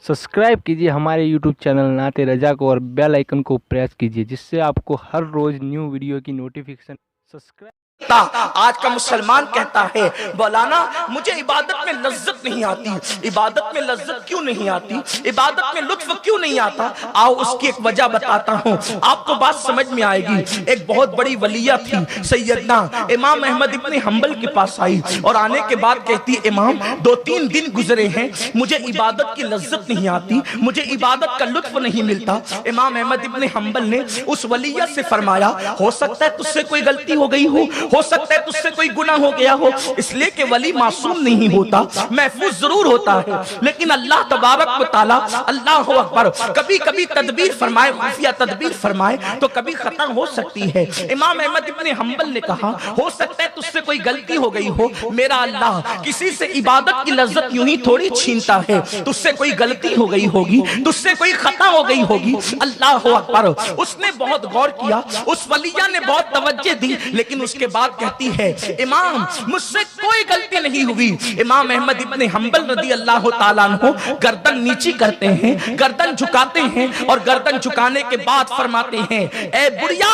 Subscribe कीजिए हमारे YouTube channel नाते रजा को और बेल आइकन को प्रेस कीजिए जिससे आपको हर रोज न्यू वीडियो की नोटिफिकेशन सब्सक्राइब। आज का मुसलमान कहता है मौलाना मुझे इबादत में लज्जत नहीं आती। इबादत में लज्जत क्यों नहीं आती, इबादत में लुत्फ क्यों नहीं आता? आओ उसकी एक वजह बताता हूँ, आपको बात समझ में आएगी। एक बहुत बड़ी वलिया थी, सैयदना इमाम अहमद इब्न हंबल के पास आई और आने के बाद कहती इमाम 2-3 दिन गुजरे हैं, मुझे इबादत की लज्जत नहीं आती, मुझे इबादत का लुत्फ नहीं मिलता। इमाम अहमद इब्न हंबल ने उस वलिया से फरमाया हो सकता है तुझसे कोई गलती हो गई हो सकता है तुझसे कोई गुनाह हो गया हो, इसलिए कि वली मासूम नहीं होता, महफूज जरूर होता है, लेकिन अल्लाह तबारक व तआला अल्लाह अकबर कभी कभी तदबीर फरमाए, खुफिया तदबीर फरमाए तो कभी खता हो सकती है। इमाम अहमद इब्न हंबल ने कहा हो सकता है तुझसे कोई गलती हो गई हो, मेरा अल्लाह किसी से इबादत की लज्जत यूं ही थोड़ी छीनता है, तुझसे कोई गलती हो गई होगी, तुझसे कोई खता हो गई होगी। अल्लाह अकबर, उसने बहुत गौर किया, उस वलिया ने बहुत तवज्जो दी, लेकिन उसके बाद कहती है इमाम मुझसे कोई गलती नहीं हुई। इमाम अहमद इब्न हंबल रदी अल्लाह ताला अन्हु गर्दन नीची करते हैं, गर्दन झुकाते हैं और गर्दन झुकाने के बाद फरमाते हैं ए बुढ़िया,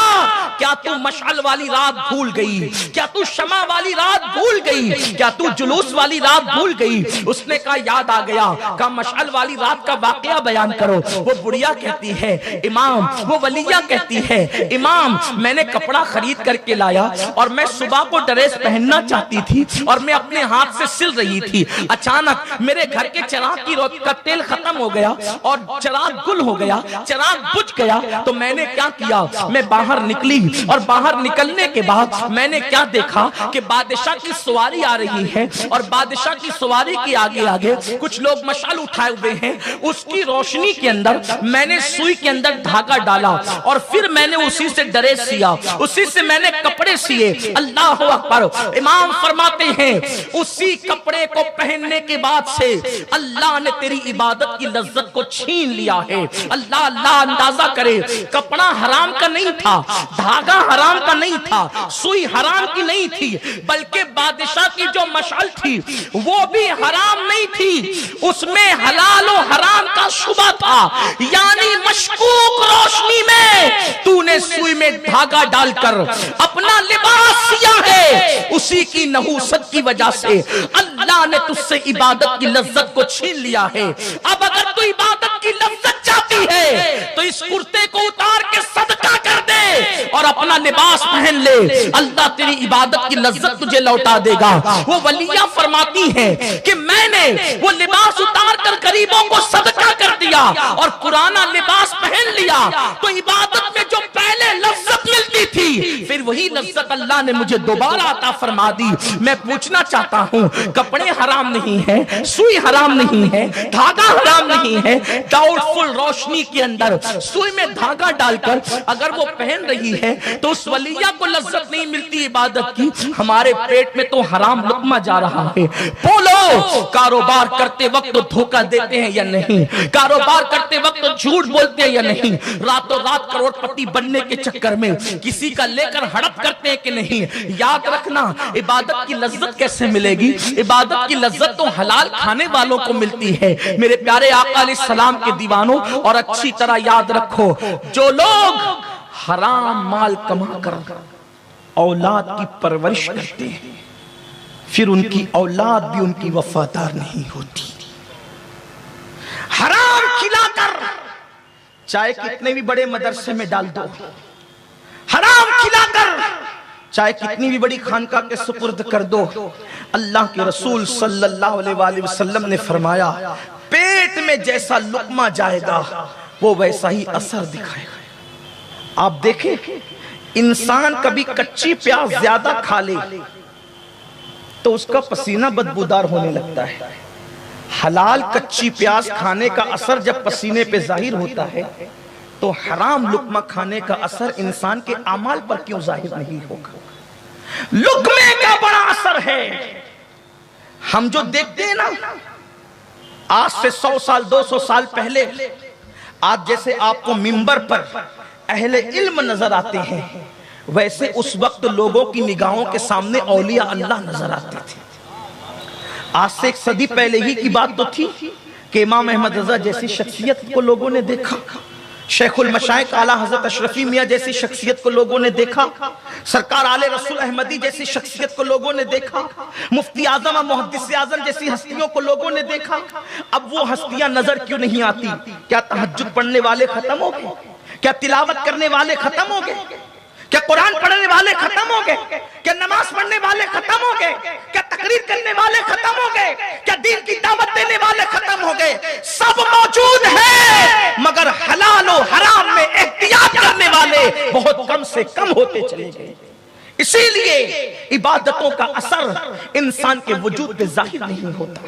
क्या तू मशाल वाली रात भूल गई, क्या तू शमा वाली रात भूल गई, क्या तू जुलूस वाली रात भूल गई? उसने कहा याद आ गया, कहा मशाल वाली रात का वाकया बयान करो। वो बुढ़िया कहती है इमाम, वो वलिया कहती है इमाम मैंने कपड़ा खरीद करके लाया और मैं सुबह को ड्रेस पहनना चाहती थी और मैं अपने हाथ से सिल रही थी, अचानक मेरे घर के चिराग की रोशनी का तेल खत्म हो गया और चिराग गुल हो गया, चिराग बुझ गया। तो मैंने क्या किया, मैं बाहर निकली और बाहर निकलने के बाद मैंने क्या देखा कि बादशाह की सवारी आ रही है और बादशाह की सवारी के आगे आगे कुछ लोग मशाल उठाए हुए हैं। उसकी रोशनी के अंदर मैंने सुई के अंदर धागा डाला और फिर मैंने उसी से ड्रेस सिया, उसी से मैंने कपड़े सिए। अल्लाह अकबर, इमाम फरमाते हैं उसी कपड़े को पहनने के बाद से अल्लाह ने तेरी इबादत की लज्जत को छीन लिया है। अल्लाह अल्लाह अंदाजा करे, कपड़ा हराम का नहीं था, धागा हराम का नहीं था, सुई हराम की नहीं थी, बल्कि बादशाह की जो मशाल थी वो भी हराम नहीं थी, उसमें हलाल और हराम का शुबा था। यानी मशकूक रोशनी में तूने सुई में धागा डालकर अपना लिबास सिया है, उसी की नहूसत की वजह से अल्लाह ने तुझसे इबादत की लज्जत को छीन लिया है। अब अगर तू इबादत की लज्जत चाहती है तो इस कुर्ते को उतार के सदका कर दे और अपना लिबास पहन ले, अल्लाह तेरी इबादत की लज्जत तुझे लौटा देगा। वो वलिया फरमाती है कि मैंने वो लिबास उतार कर गरीबों को सदका कर दिया और पुराना लिबास पहन लिया, तो इबादत में जो पहले लज्जत मिलती थी फिर वही लज्जत अल्लाह ने मुझे दोबारा अता फरमा दी। मैं पूछना चाहता हूँ, कपड़े हराम नहीं है, सुई हराम नहीं है, धागा हराम नहीं है, डाउटफुल रोशनी के अंदर सुई में धागा डालकर अगर वो पहन रही है तो उस वलिया को लज्जत नहीं मिलती इबादत की, हमारे पेट में तो हराम लुक्मा जा रहा है। बोलो, कारोबार करते वक्त धोखा देते हैं या नहीं, कारोबार करते वक्त झूठ बोलते हैं या नहीं, रातों रात करोड़पति बनने के चक्कर में किसी का लेकर हड़प करते हैं कि नहीं? याद रखना, इबादत की लज्जत कैसे मिलेगी? इबादत की लज्जत तो हलाल खाने वालों को मिलती है। मेरे प्यारे आका अलैहिस्सलाम के दीवानों, और अच्छी तरह याद रखो, जो लोग हराम माल कमा कर औलाद की परवरिश करते हैं फिर उनकी औलाद भी उनकी वफादार नहीं होती। हराम खिलाकर चाहे कितने भी बड़े मदरसे में डाल दो, हराम खिलाकर चाहे कितनी भी बड़ी खानका के सुपुर्द कर दो, अल्लाह के रसूल सल्लल्लाहु अलैहि वसल्लम ने फरमाया पेट में जैसा लुक्मा जाएगा वो वैसा ही असर दिखाएगा। आप देखें, इंसान कभी कच्ची प्याज ज्यादा खा ले तो उसका पसीना बदबूदार होने लगता है। हलाल कच्ची प्याज खाने का असर जब पसीने पे जाहिर होता है तो हराम लुक्मा खाने का असर इंसान के अमाल पर क्यों जाहिर नहीं होगा? लुक्मे का बड़ा असर है। हम जो देखते हैं ना, आज से 100 साल 200 साल पहले आज जैसे आपको मिंबर पर अहले इल्म नजर आते हैं, वैसे उस वक्त लोगों की निगाहों के सामने औलिया अल्लाह नजर आते थे। आज से 1 सदी पहले ही की बात तो थी کہ امام احمد رضا جیسی شخصیت کو لوگوں نے دیکھا، شیخ المشائخ اعلیٰ حضرت اشرفی میاں جیسی شخصیت کو لوگوں نے دیکھا، سرکار آل رسول احمدی جیسی شخصیت کو لوگوں نے دیکھا، مفتی اعظم اور محدث اعظم جیسی ہستیوں کو لوگوں نے دیکھا۔ اب وہ ہستیاں نظر کیوں نہیں آتی؟ کیا تہجد پڑھنے والے ختم ہو گئے؟ کیا تلاوت کرنے والے ختم ہو گئے؟ کیا قرآن پڑھنے والے ختم ہو گئے؟ کیا نماز پڑھنے والے ختم ہو گئے؟ کیا تقریر کرنے والے ختم ہو گئے؟ کیا دین کی دعوت دینے والے ختم ہو گئے؟ سب موجود ہیں، مگر حلال و حرام میں احتیاط کرنے والے بہت کم سے کم ہوتے چلے گئے۔ اسی لیے عبادتوں کا اثر انسان کے وجود پہ ظاہر نہیں ہوتا۔